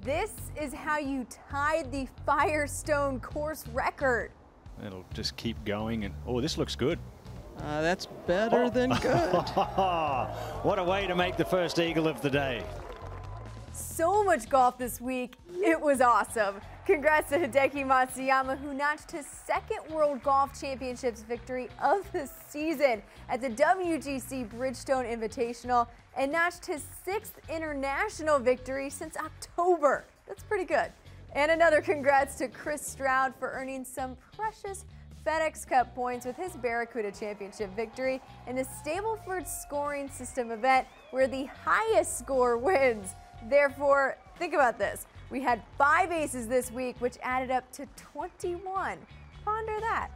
This is how you tied the Firestone course record. It'll just keep going, and oh, this looks good. That's better than good. What a way to make the first eagle of the day. So much golf this week. It was awesome. Congrats to Hideki Matsuyama, who notched his second World Golf Championships victory of the season at the WGC Bridgestone Invitational and notched his 6th international victory since October. That's pretty good. And another congrats to Chris Stroud for earning some precious FedEx Cup points with his Barracuda Championship victory in the Stableford scoring system event where the highest score wins. Therefore, think about this. We had 5 aces this week, which added up to 21. Ponder that.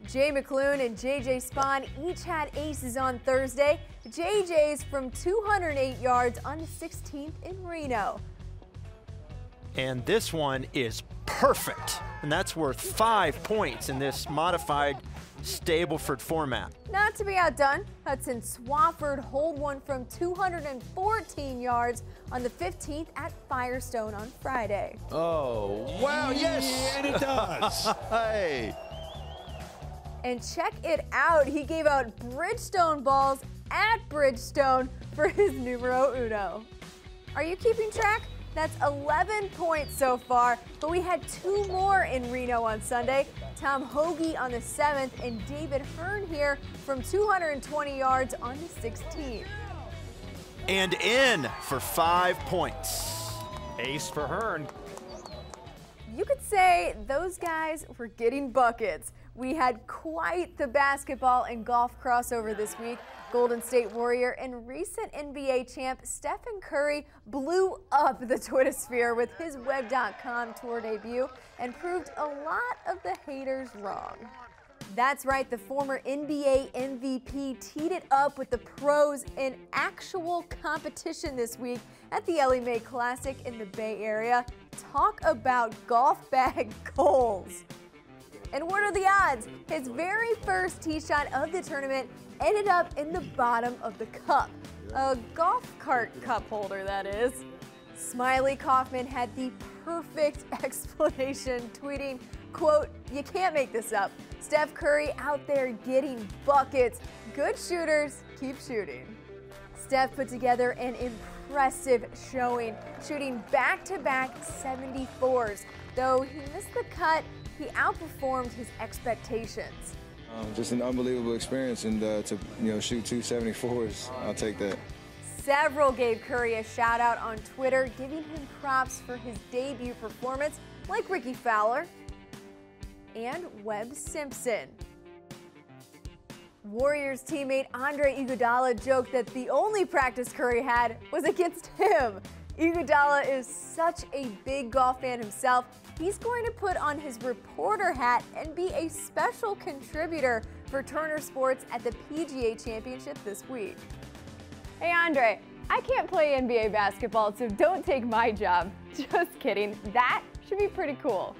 Jay McClune and JJ Spahn each had aces on Thursday. JJ's from 208 yards on the 16th in Reno. And this one is perfect, and that's worth 5 points in this modified Stableford format. Not to be outdone, Hudson Swafford holed one from 214 yards on the 15th at Firestone on Friday. Oh, wow, yes! And it does. Hey. And check it out, he gave out Bridgestone balls at Bridgestone for his numero uno. Are you keeping track? That's 11 points so far, but we had 2 more in Reno on Sunday. Tom Hoagie on the 7th and David Hearn here from 220 yards on the 16th. And in for 5 points. Ace for Hearn. You could say those guys were getting buckets. We had quite the basketball and golf crossover this week. Golden State Warrior and recent NBA champ Stephen Curry blew up the Twittersphere with his Web.com tour debut and proved a lot of the haters wrong. That's right, the former NBA MVP teed it up with the pros in actual competition this week at the Ellie Mae Classic in the Bay Area. Talk about golf bag goals. And what are the odds? His very first tee shot of the tournament ended up in the bottom of the cup. A golf cart cup holder, that is. Smiley Kaufman had the perfect explanation, tweeting, quote, "You can't make this up. Steph Curry out there getting buckets. Good shooters keep shooting." Steph put together an impressive showing, shooting back-to-back 74s. Though he missed the cut, he outperformed his expectations. Just an unbelievable experience, and to shoot 274s, I'll take that. Several gave Curry a shout out on Twitter, giving him props for his debut performance, like Ricky Fowler and Webb Simpson. Warriors teammate Andre Iguodala joked that the only practice Curry had was against him. Iguodala is such a big golf fan himself, he's going to put on his reporter hat and be a special contributor for Turner Sports at the PGA Championship this week. Hey Andre, I can't play NBA basketball, so don't take my job. Just kidding, that should be pretty cool.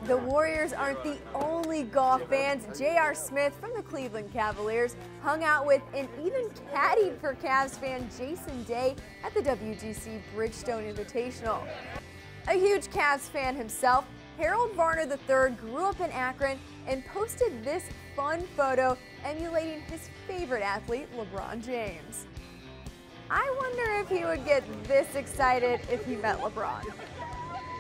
The Warriors aren't the only golf fans. J.R. Smith from the Cleveland Cavaliers hung out with and even caddied for Cavs fan Jason Day at the WGC Bridgestone Invitational. A huge Cavs fan himself, Harold Varner III grew up in Akron and posted this fun photo emulating his favorite athlete, LeBron James. I wonder if he would get this excited if he met LeBron.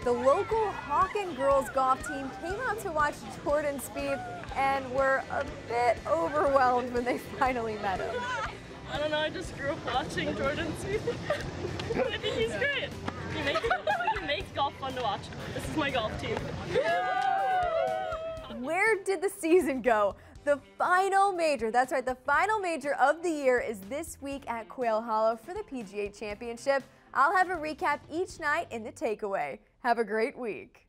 The local Hawken girls golf team came out to watch Jordan Spieth and were a bit overwhelmed when they finally met him. I don't know, I just grew up watching Jordan Spieth. I think he's great. He makes golf fun to watch. This is my golf team. Where did the season go? The final major, that's right, the final major of the year is this week at Quail Hollow for the PGA Championship. I'll have a recap each night in the takeaway. Have a great week.